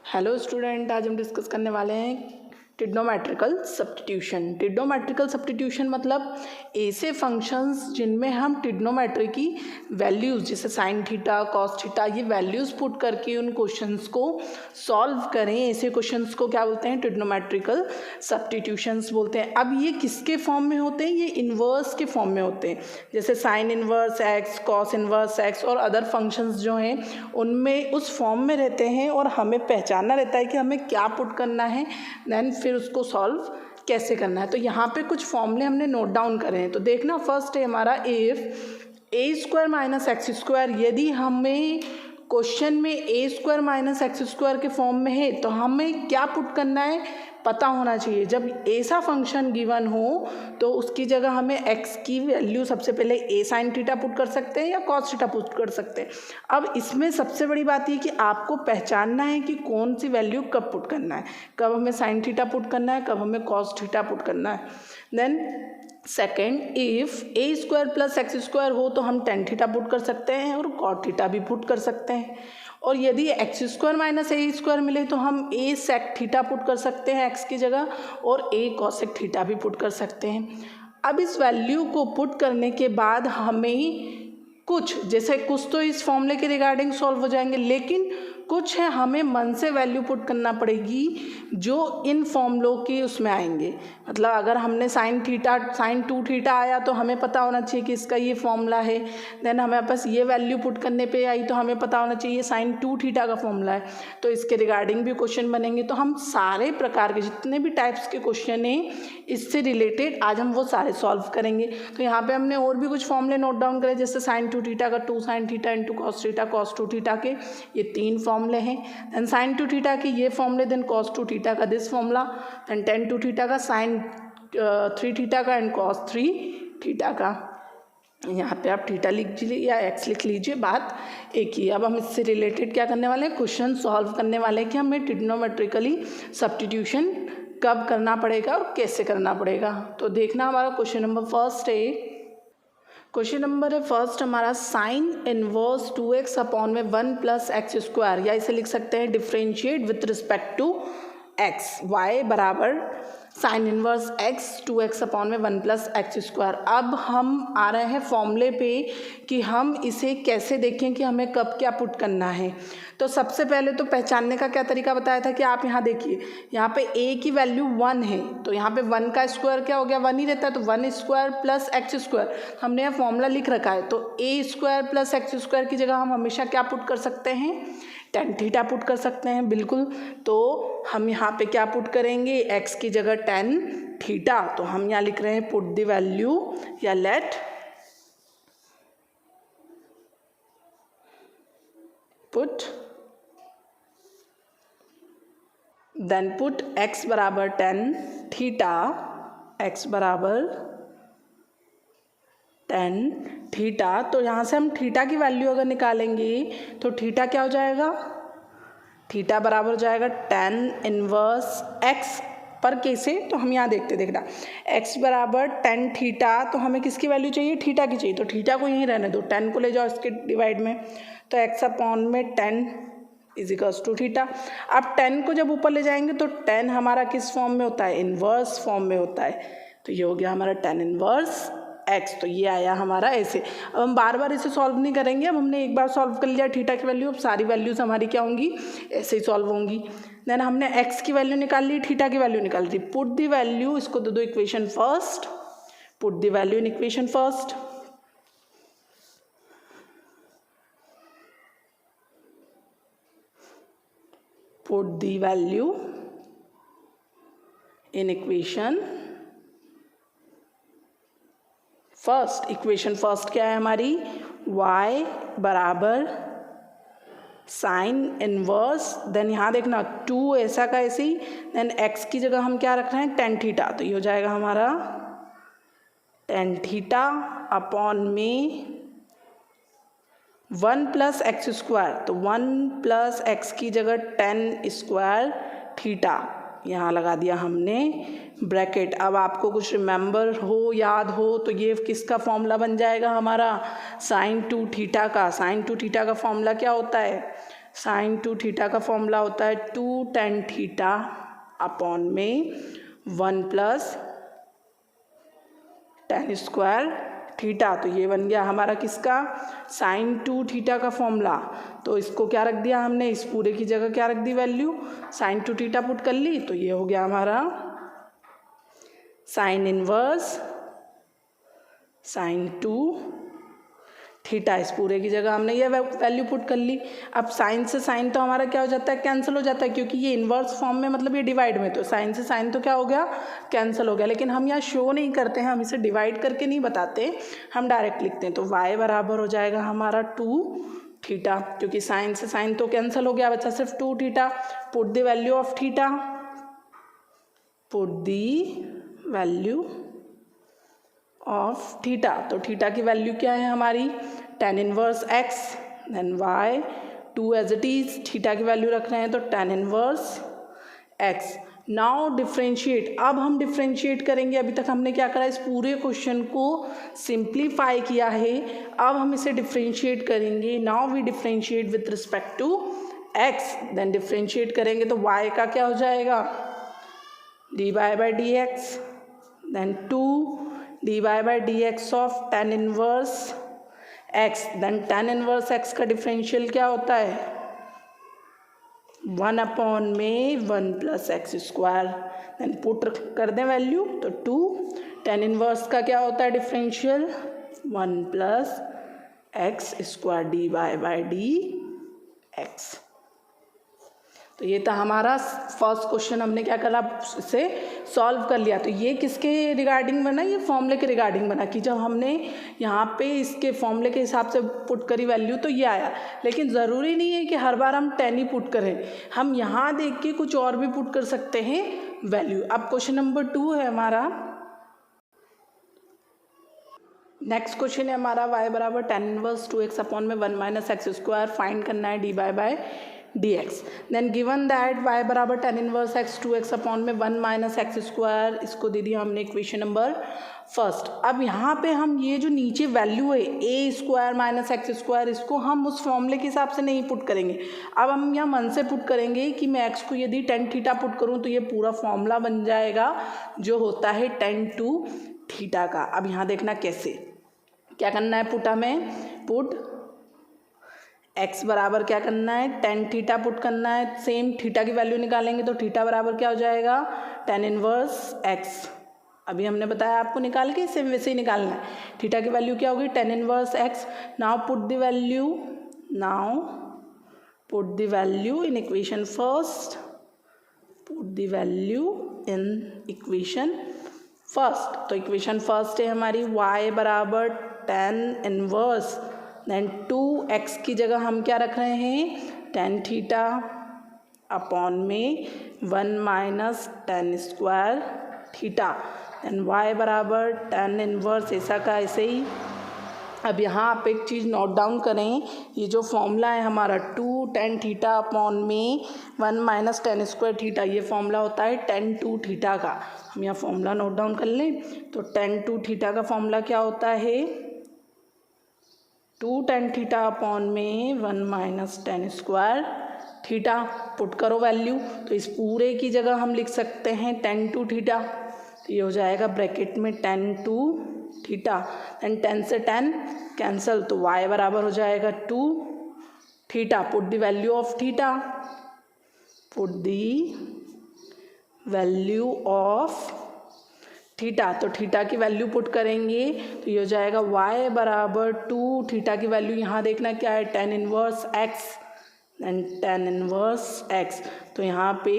Hello student, आज हम discuss करने वाले हैं ट्रिग्नोमेट्रिकल सब्स्टिट्यूशन। ट्रिग्नोमेट्रिकल सब्स्टिट्यूशन मतलब ऐसे फंक्शंस जिनमें हम ट्रिग्नोमेट्री की वैल्यूज़ जैसे साइन थीटा, कॉस थीटा, ये वैल्यूज़ पुट करके उन क्वेश्चंस को सॉल्व करें। ऐसे क्वेश्चंस को क्या बोलते हैं? ट्रिग्नोमेट्रिकल सब्स्टिट्यूशंस बोलते हैं। अब ये किसके फॉर्म में होते हैं? ये इन्वर्स के फॉर्म में होते हैं, जैसे sign inverse x, cos inverse x और अदर फंक्शंस जो हैं उनमें उस फॉर्म में रहते हैं और हमें पहचानना रहता है कि हमें क्या पुट करना है, देन फिर उसको सॉल्व कैसे करना है। तो यहाँ पे कुछ फॉर्मूले हमने नोट डाउन करे हैं। तो देखना, फर्स्ट है हमारा if A square minus x square. यदि हमें क्वेश्चन में ए स्क्वायर माइनस एक्स स्क्वायर के फॉर्म में है तो हमें क्या पुट करना है पता होना चाहिए। जब ऐसा फंक्शन गिवन हो तो उसकी जगह हमें x की वैल्यू सबसे पहले ए साइन थीटा पुट कर सकते हैं या कॉस थीटा पुट कर सकते हैं। अब इसमें सबसे बड़ी बात ये कि आपको पहचानना है कि कौन सी वैल्यू कब पुट करना है, कब हमें साइन थीटा पुट करना है, कब हमें कॉस थीटा पुट करना है। Then second, if A square plus X square हो तो हम टेन थीटा पुट कर सकते हैं और कॉट थीटा भी पुट कर सकते हैं। और यदि एक्स स्क्वायर माइनस ए स्क्वायर मिले तो हम ए सेक थीटा पुट कर सकते हैं एक्स की जगह और ए कॉसेक थीटा भी पुट कर सकते हैं। अब इस वैल्यू को पुट करने के बाद हमें कुछ तो इस फॉर्मूले के रिगार्डिंग सॉल्व हो जाएंगे, लेकिन कुछ है हमें मन से वैल्यू पुट करना पड़ेगी जो इन फॉर्मूलों के उसमें आएंगे। मतलब अगर हमने साइन टू थीटा आया तो हमें पता होना चाहिए कि इसका ये फॉर्मूला है। देन हमें बस ये वैल्यू पुट करने पे आई तो हमें पता होना चाहिए साइन टू थीटा का फॉर्मूला है, तो इसके रिगार्डिंग भी क्वेश्चन बनेंगे। तो हम सारे प्रकार के जितने भी टाइप्स के क्वेश्चन हैं इससे रिलेटेड आज हम वो सारे सॉल्व करेंगे। तो यहाँ पे हमने और भी कुछ फॉर्मूले नोट डाउन करे, जैसे साइन टू थीटा का two sine theta into cos theta, cos two theta के ये तीन फॉर्मूले हैं। देन साइन टू थीटा के ये फॉर्मूले, देन कॉस टू थीटा का this formula, then tan two theta का, साइन थ्री थीटा का एंड कॉस थ्री थीटा का। यहाँ पे आप थीटा लिख लीजिए या एक्स लिख लीजिए, बात एक ही। अब हम इससे रिलेटेड क्या करने वाले हैं? क्वेश्चन सॉल्व करने वाले हैं कि हमें ट्रिग्नोमेट्रिकली सब्स्टिट्यूशन कब करना पड़ेगा और कैसे करना पड़ेगा। तो देखना, हमारा क्वेश्चन नंबर फर्स्ट है। क्वेश्चन नंबर है फर्स्ट हमारा, साइन इनवर्स 2x अपॉन में 1 प्लस एक्स स्क्वायर, या इसे लिख सकते हैं differentiate with respect to x, y बराबर sine inverse x 2x upon में 1 प्लस एक्स स्क्वायर। अब हम आ रहे हैं फॉर्मूले पे कि हम इसे कैसे देखें कि हमें कब क्या पुट करना है। तो सबसे पहले तो पहचानने का क्या तरीका बताया था कि आप यहाँ देखिए, यहाँ पे a की वैल्यू 1 है तो यहाँ पे 1 का स्क्वायर क्या हो गया? 1 ही रहता है, तो 1 स्क्वायर प्लस एक्स स्क्वायर हमने यहाँ फॉर्मूला लिख रखा है। तो a square plus X square की जगह हम हमेशा क्या पुट कर सकते हैं? टेन थीटा पुट कर सकते हैं, बिल्कुल। तो हम यहाँ पे क्या पुट करेंगे? x की जगह टेन थीटा, तो हम यहाँ लिख रहे हैं पुट द वैल्यू या let put, then put x बराबर टेन थीटा, x बराबर टेन थीटा। तो यहाँ से हम थीटा की वैल्यू अगर निकालेंगे तो थीटा क्या हो जाएगा? थीटा बराबर हो जाएगा टेन इनवर्स x पर कैसे, तो हम यहाँ देखना x बराबर टेन थीटा, तो हमें किसकी वैल्यू चाहिए? थीटा की चाहिए। तो थीटा को यहीं रहने दो, टेन को ले जाओ इसके डिवाइड में, तो x अपॉन में tan is equals to theta. अब टेन को जब ऊपर ले जाएंगे तो टेन हमारा किस फॉर्म में होता है? इन्वर्स फॉर्म में होता है। तो ये हो गया हमारा टेन इन्वर्स x, तो ये आया हमारा ऐसे। अब हम बार बार इसे सॉल्व नहीं करेंगे, अब हमने एक बार सॉल्व कर लिया थीटा की वैल्यू, अब सारी वैल्यूज हमारी क्या होंगी? ऐसे ही सॉल्व होंगी। देन हमने x की वैल्यू निकाल ली, थीटा की वैल्यू निकाल ली, पुट द वैल्यू, इसको दे दो equation first, put the value in equation first, put the value in equation first. Equation first क्या है हमारी? y बराबर साइन इनवर्स, देन यहाँ देखना 2 ऐसा का ऐसे ही, देन x की जगह हम क्या रख रहे हैं? टेन थीटा, तो ये हो जाएगा हमारा टेन थीटा अपॉन में 1 प्लस एक्स स्क्वायर, तो 1 प्लस एक्स की जगह टेन स्क्वायर थीटा, यहाँ लगा दिया हमने ब्रैकेट। अब आपको कुछ रिमेंबर हो, याद हो, तो ये किसका फॉर्मूला बन जाएगा हमारा? साइन टू थीटा का। साइन टू थीटा का फॉर्मूला क्या होता है? साइन 2 थीटा का फॉर्मूला होता है 2 tan थीटा अपॉन में 1 प्लस tan स्क्वायर थीटा। तो ये बन गया हमारा किसका, साइन 2 थीटा का फॉर्मूला। तो इसको क्या रख दिया हमने, इस पूरे की जगह क्या रख दी वैल्यू, साइन 2 थीटा पुट कर ली। तो ये हो गया हमारा साइन इनवर्स साइन 2 थीटा। इस पूरे की जगह हमने ये वैल्यू पुट कर ली। अब साइन से साइन तो हमारा क्या हो जाता है, कैंसिल हो जाता है, क्योंकि ये इन्वर्स फॉर्म में मतलब ये डिवाइड में, तो साइन से साइन तो क्या हो गया, कैंसिल हो गया। लेकिन हम यहाँ शो नहीं करते हैं, हम इसे डिवाइड करके नहीं बताते, हम डायरेक्ट लिखते हैं। तो y बराबर हो जाएगा हमारा 2 थीटा, क्योंकि साइन से साइन तो कैंसिल हो गया, बचा सिर्फ 2 theta. Put the value of theta, put the value of theta. तो थीटा की वैल्यू क्या है हमारी, tan inverse x, then y 2 as it is, theta की वैल्यू रख रहे हैं तो tan inverse x। Now differentiate, अब हम डिफ्रेंशिएट करेंगे। अभी तक हमने क्या करा, इस पूरे क्वेश्चन को सिंप्लीफाई किया है, अब हम इसे डिफ्रेंशिएट करेंगे। Now we differentiate with respect to x, then differentiate करेंगे तो y का क्या हो जाएगा, dy by D X, then 2 dy by D X of tan inverse x, then tan inverse x का डिफरेंशियल क्या होता है, 1 अपॉन में 1 plus X square. Then put कर दें वैल्यू तो 2 tan इनवर्स का क्या होता है differential, 1 plus X square dy by D X. तो ये था हमारा फर्स्ट क्वेश्चन, हमने क्या करा, इसे सॉल्व कर लिया। तो ये किसके रिगार्डिंग बना, ये फॉर्मूले के रिगार्डिंग बना कि जब हमने यहाँ पे इसके फॉर्मूले के हिसाब से पुट करी वैल्यू तो ये आया। लेकिन ज़रूरी नहीं है कि हर बार हम 10 ही पुट करें, हम यहाँ देख के कुछ और भी पुट कर सकते हैं वैल्यू। अब क्वेश्चन नंबर 2 है हमारा, नेक्स्ट क्वेश्चन है हमारा y बराबर tan इनवर्स 2x अपॉन में 1 माइनस एक्स स्क्वायर फाइंड करना है dy by dx। Then given that y बराबर tan inverse x 2x upon में 1 माइनस एक्स स्क्वायर, इसको दे दिया हमने इक्वेशन नंबर फर्स्ट। अब यहाँ पे हम ये जो नीचे वैल्यू है a square minus x square, इसको हम उस फॉर्मूले के हिसाब से नहीं पुट करेंगे। अब हम यहाँ मन से पुट करेंगे कि मैं x को यदि tan थीटा पुट करूँ तो ये पूरा फॉर्मूला बन जाएगा जो होता है tan 2 थीटा का। अब यहाँ देखना कैसे, क्या करना है, पुट हमें पुट x बराबर क्या करना है, tan थीटा पुट करना है। सेम थीटा की वैल्यू निकालेंगे तो थीटा बराबर क्या हो जाएगा, tan इनवर्स x। अभी हमने बताया आपको निकाल के, सेम वैसे ही निकालना है। थीटा की वैल्यू क्या होगी, tan inverse x। Now put the value, now put the value in equation first, put the value in equation first. तो इक्वेशन फर्स्ट है हमारी y बराबर tan इनवर्स, देन 2x की जगह हम क्या रख रहे हैं, tan थीटा अपॉन में 1 minus tan square theta. Then y बराबर tan इनवर्स ऐसा का ऐसे ही। अब यहाँ आप एक चीज़ नोट डाउन करें, ये जो फॉर्मूला है हमारा 2 tan थीटा अपॉन में 1 माइनस tan स्क्वायर थीटा, ये फॉर्मूला होता है tan 2 थीटा का। हम यहाँ फॉर्मूला नोट डाउन कर लें तो tan 2 थीटा का फॉर्मूला क्या होता है, 2 tan थीटा अपॉन में 1 minus tan square theta. Put करो वैल्यू तो इस पूरे की जगह हम लिख सकते हैं tan 2 थीटा, तो ये हो जाएगा ब्रैकेट में tan 2 थीटा। एंड 10 से 10 कैंसिल, तो y बराबर हो जाएगा 2 theta. Put the value of theta, put the value of theta. तो थीटा की वैल्यू पुट करेंगे तो ये हो जाएगा y बराबर 2 थीटा की वैल्यू यहाँ देखना क्या है, tan inverse x, and tan inverse x। तो यहाँ पे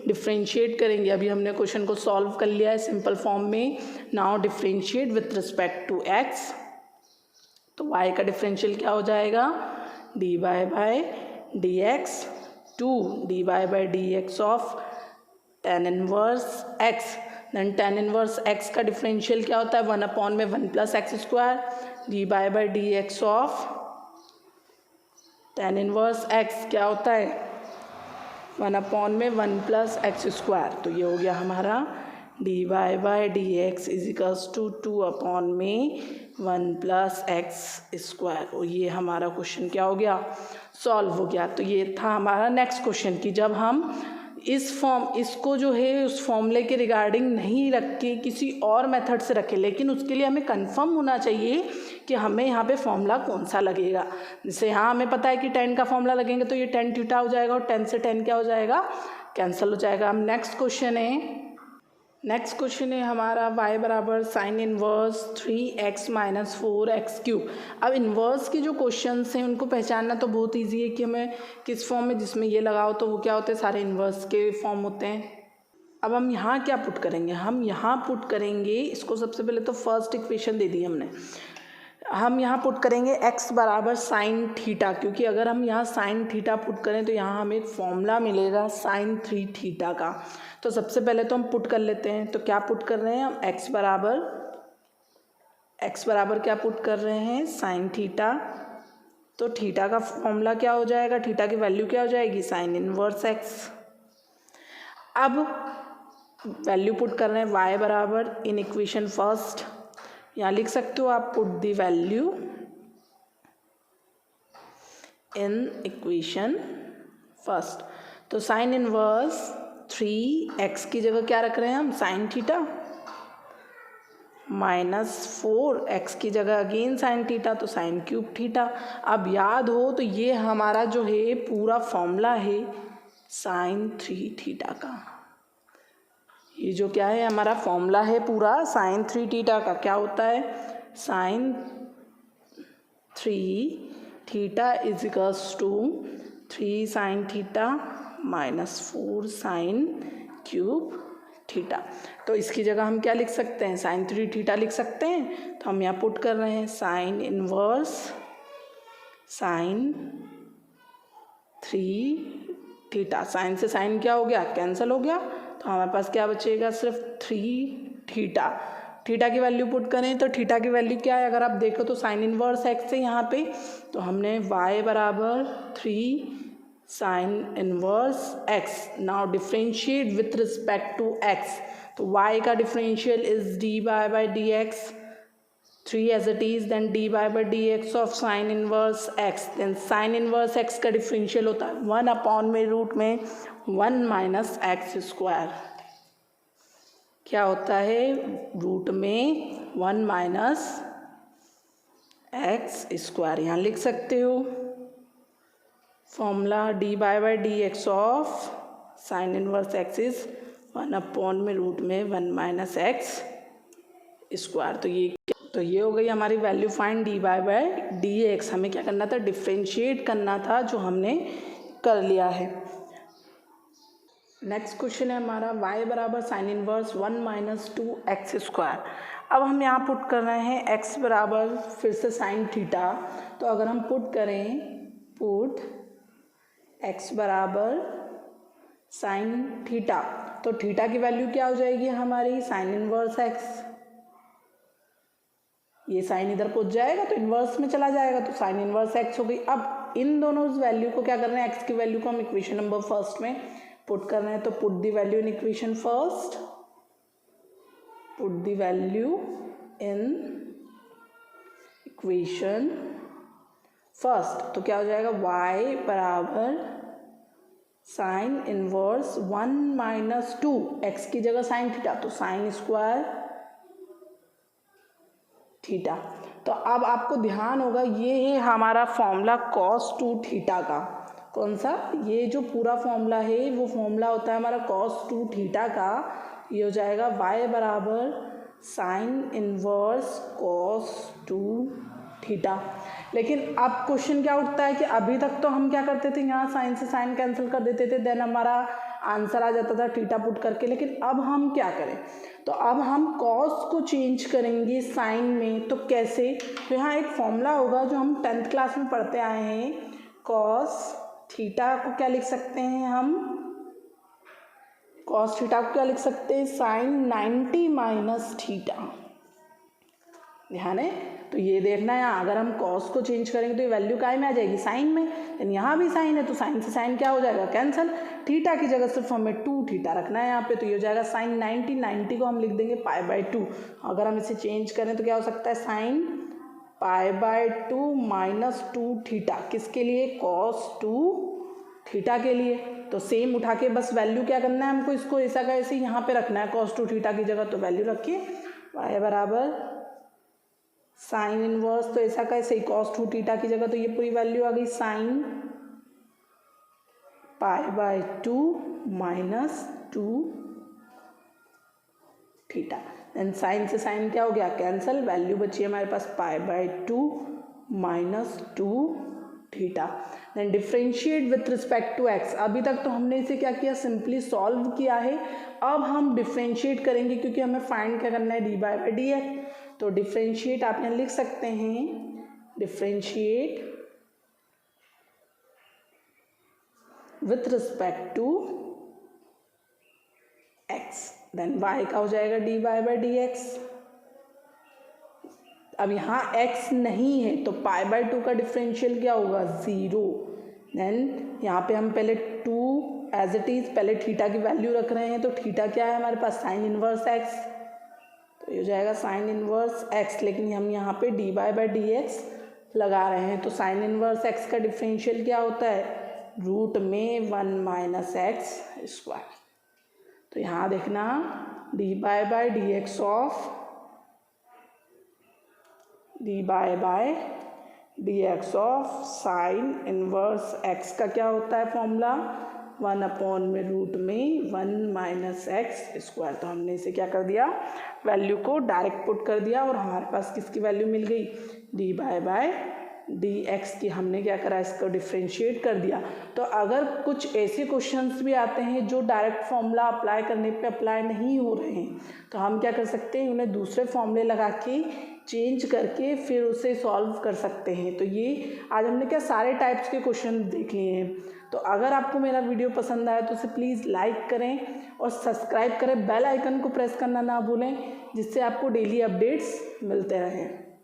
डिफ्रेंशिएट करेंगे। अभी हमने क्वेश्चन को सॉल्व कर लिया है सिंपल फॉर्म में। Now differentiate with respect to x, तो y का डिफरेंशियल क्या हो जाएगा, dy by D X, 2 dy by D X of tan inverse x। Then tan inverse x का डिफरेंशियल क्या होता है, 1 अपॉन में 1 plus X square dy by D X of tan inverse x क्या होता है, 1 अपॉन में 1 प्लस एक्स स्क्वायर। तो ये हो गया हमारा dy by D X equals to 2 upon में 1 प्लस एक्स स्क्वायर। और ये हमारा क्वेश्चन क्या हो गया, सॉल्व हो गया। तो ये था हमारा नेक्स्ट क्वेश्चन कि जब हम इसको जो है उस फॉर्मूले के रिगार्डिंग नहीं रख के किसी और मेथड से रखें, लेकिन उसके लिए हमें कंफर्म होना चाहिए कि हमें यहाँ पे फॉर्मूला कौन सा लगेगा। जैसे यहाँ हमें पता है कि 10 का फॉर्मूला लगेंगे तो ये 10 थीटा हो जाएगा और 10 से 10 क्या हो जाएगा, कैंसिल हो जाएगा। हम नेक्स्ट क्वेश्चन है हमारा y बराबर sine inverse 3x minus 4x cube. अब इन्वर्स के जो क्वेश्चंस हैं उनको पहचानना तो बहुत इजी है कि हमें किस फॉर्म में, जिसमें ये लगाओ तो वो क्या होते हैं, सारे इन्वर्स के फॉर्म होते हैं। अब हम यहाँ क्या पुट करेंगे, हम यहाँ पुट करेंगे इसको, सबसे पहले तो फर्स्ट इक्वेशन दे दी हमने, हम यहाँ पुट करेंगे x बराबर साइन थीटा, क्योंकि अगर हम यहाँ साइन थीटा पुट करें तो यहाँ हमें एक फॉर्मूला मिलेगा साइन 3 थीटा का। तो सबसे पहले तो हम पुट कर लेते हैं। तो क्या पुट कर रहे हैं हम, x बराबर क्या पुट कर रहे हैं, साइन थीटा। तो थीटा का फॉर्मूला क्या हो जाएगा, थीटा की वैल्यू क्या हो जाएगी, साइन इनवर्स x। अब वैल्यू पुट कर रहे हैं y बराबर इन इक्वेशन फर्स्ट, यहाँ लिख सकते हो आप, put the value in equation first. तो साइन इनवर्स 3x की जगह क्या रख रहे हैं हम, साइन थीटा, माइनस 4x की जगह अगेन साइन थीटा, तो साइन क्यूब थीटा। अब याद हो तो ये हमारा जो है पूरा फॉर्मूला है साइन 3 थीटा का। ये जो क्या है हमारा फॉर्मूला है पूरा साइन 3 थीटा का, क्या होता है, sine 3 theta is equals to 3 sine theta minus 4 sine cube theta. तो इसकी जगह हम क्या लिख सकते हैं, साइन 3 थीटा लिख सकते हैं। तो हम यहाँ पुट कर रहे हैं sine inverse sine 3 theta. Sine से साइन क्या हो गया, कैंसिल हो गया। तो हमारे पास क्या बचेगा, सिर्फ 3 थीटा। थीटा की वैल्यू पुट करें तो थीटा की वैल्यू क्या है, अगर आप देखो तो साइन इनवर्स एक्स है यहाँ पे, तो हमने y बराबर 3 sine inverse x। Now differentiate with respect to x। तो y का differential is dy by D X, 3 as it is, then dy by D X of sine inverse x। Then sine inverse x का differential होता है 1 upon में root में 1 minus x square. क्या होता है, रूट में 1 माइनस एक्स स्क्वायर। यहाँ लिख सकते हो formula D by D X of sine inverse x is 1 upon में रूट में 1 माइनस एक्स स्क्वायर। तो ये हो गई हमारी value find D by D x. हमें क्या करना था, डिफ्रेंशिएट करना था, जो हमने कर लिया है। नेक्स्ट क्वेश्चन है हमारा y बराबर sine inverse 1 minus 2 x square. अब हम यहाँ पुट कर रहे हैं x बराबर फिर से साइन थीटा। तो अगर हम पुट करें, पुट x बराबर साइन थीटा, तो थीटा की वैल्यू क्या हो जाएगी हमारी, साइन इनवर्स x। ये साइन इधर पहुँच जाएगा तो इन्वर्स में चला जाएगा, तो साइन इनवर्स x हो गई। अब इन दोनों वैल्यू को क्या कर रहे हैं, x की वैल्यू को हम इक्वेशन नंबर फर्स्ट में पुट कर रहे हैं। तो put the value in equation first, put the value in equation first. तो क्या हो जाएगा, y बराबर साइन इनवर्स 1 माइनस 2 एक्स की जगह साइन थीटा, तो साइन स्क्वायर थीटा। तो अब आपको ध्यान होगा ये है हमारा फॉर्मूला कॉस 2 थीटा का। कौन सा, ये जो पूरा फॉर्मूला है वो फॉर्मूला होता है हमारा कॉस 2 थीटा का। ये हो जाएगा y बराबर साइन इनवर्स कॉस 2 थीटा। लेकिन अब क्वेश्चन क्या उठता है कि अभी तक तो हम क्या करते थे, यहाँ साइन से साइन कैंसिल कर देते थे, देन हमारा आंसर आ जाता था थीटा पुट करके। लेकिन अब हम क्या करें, तो अब हम कॉस को चेंज करेंगे साइन में। तो कैसे, तो यहाँ एक फॉर्मूला होगा जो हम 10th क्लास में पढ़ते आए हैं। कॉस थीटा को क्या लिख सकते हैं हम, कॉस थीटा को क्या लिख सकते हैं, साइन 90 माइनस थीटा। ध्यान है, तो ये देखना है यहाँ अगर हम कॉस को चेंज करेंगे तो ये वैल्यू काय में आ जाएगी, साइन में। लेकिन यहाँ भी साइन है तो साइन से साइन क्या हो जाएगा, कैंसिल। थीटा की जगह सिर्फ हमें 2 थीटा रखना है यहाँ पे। तो ये हो जाएगा साइन 90 को हम लिख देंगे पाई बाई 2। अगर हम इसे चेंज करें तो क्या हो सकता है, sign pi by 2 minus 2 theta, किसके लिए, कॉस 2 थीटा के लिए। तो सेम उठा के बस वैल्यू क्या करना है हमको, इसको ऐसा का ऐसे यहाँ पे रखना है कॉस 2 थीटा की जगह, तो वैल्यू रखिए y बराबर साइन इनवर्स, तो ऐसा का ऐसे ही कॉस 2 थीटा की जगह, तो ये पूरी वैल्यू आ गई sine pi by 2 minus 2 theta. Then sine से साइन क्या हो गया, कैंसल, वैल्यू बची हमारे पास pi by 2 minus 2 theta. Then differentiate with respect to X. अभी तक तो हमने इसे क्या किया, सिंपली सॉल्व किया है। अब हम डिफ्रेंशिएट करेंगे क्योंकि हमें फाइंड क्या करना है, D by by D X. तो डिफ्रेंशिएट आप यहाँ लिख सकते हैं, differentiate with respect to X, then y का हो जाएगा D by by D X. अब यहाँ x नहीं है तो पाई बाय 2 का डिफरेंशियल क्या होगा, 0। देन यहाँ पे हम पहले 2 एज इट इज पहले थीटा की वैल्यू रख रहे हैं, तो थीटा क्या है हमारे पास, साइन इनवर्स x, तो ये हो जाएगा साइन इनवर्स x, लेकिन हम यहाँ पे D by by D x लगा रहे हैं। तो साइन इनवर्स x का डिफरेंशियल क्या होता है, रूट में 1 माइनस एक्स स्क्वायर। तो यहाँ देखना D by D X of D by D X of sine inverse x का क्या होता है फॉर्मूला, 1 अपॉन में रूट में 1 माइनस एक्स स्क्वायर। तो हमने इसे क्या कर दिया, वैल्यू को डायरेक्ट पुट कर दिया और हमारे पास किसकी वैल्यू मिल गई, डी बाई डी एक्स की। हमने क्या करा, इसको डिफ्रेंशिएट कर दिया। तो अगर कुछ ऐसे क्वेश्चंस भी आते हैं जो डायरेक्ट फॉर्मूला अप्लाई करने पे अप्लाई नहीं हो रहे हैं, तो हम क्या कर सकते हैं, उन्हें दूसरे फॉर्मूले लगा के चेंज करके फिर उसे सॉल्व कर सकते हैं। तो ये आज हमने क्या सारे टाइप्स के क्वेश्चन देख लिए हैं। तो अगर आपको मेरा वीडियो पसंद आया तो उसे प्लीज़ लाइक करें और सब्सक्राइब करें, बेल आइकन को प्रेस करना ना भूलें, जिससे आपको डेली अपडेट्स मिलते रहें।